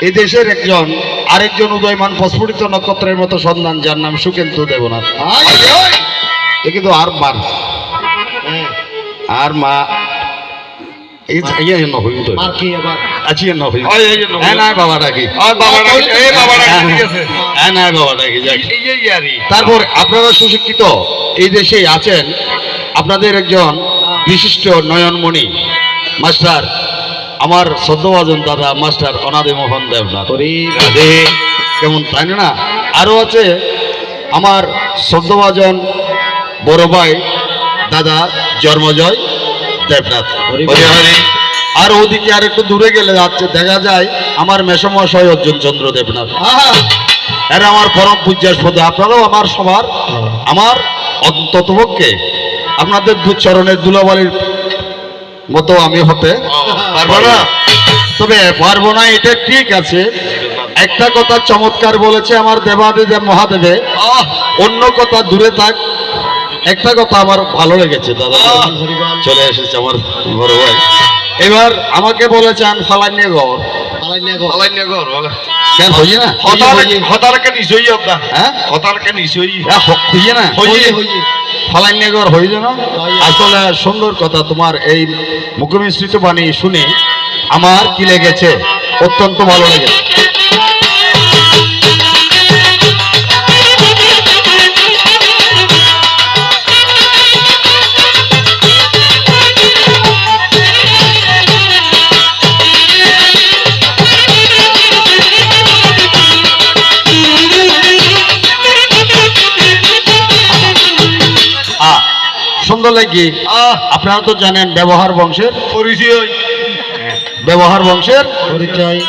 এই দেশের একজন আরেকজন উদয়মান প্রস্ফুটিত নক্ষত্রের মতো সন্ধান, যার নাম সুকেন্তু দেবনাথ। এ কিন্তু আর বার আর মা তারপর আপনারা সুশিক্ষিত এই দেশে আছেন, আপনাদের একজন বিশিষ্ট নয়নমণি মাস্টার, আমার শ্রদ্ধাভাজন দাদা মাস্টার অনাদি মোহন দেবনাথ। কেমন তাই না? আরো আছে আমার শ্রদ্ধাভাজন বড় ভাই দাদা জন্মজয় দেবনাথ। আর ওদিকে আর একটু দূরে গেলে যাচ্ছে দেখা যায় আমার মেসমশাই অর্জুন চন্দ্র দেবনাথ। এরা আমার পরম পূজ্যাস্পদ। আপনারাও আমার সবার, আমার অন্ততপক্ষে আপনাদের চরণের দুলাবালির মতো আমি হতে পারবো না, তবে পারবো না এটা ঠিক আছে। একটা কথা চমৎকার বলেছে আমার দেবাদিদেব মহাদেবে, অন্য কথা দূরে থাক, একটা কথা আমার ভালো লেগেছে দাদা, চলে এসেছে আমার বড় ভাই। এবার আমাকে বলেছেন ফালাইনে গড়, কেন হইয়ে না ফালাইনে গড় হয়ে যেন। আসলে সুন্দর কথা, তোমার এই মুখমিশ্রিত বাণী শুনে আমার কি লেগেছে, অত্যন্ত ভালো লেগেছে। সুন্দর লাগে। আপনারা তো জানেন ব্যবহার বংশের পরিচয়, ব্যবহার বংশের পরিচয়।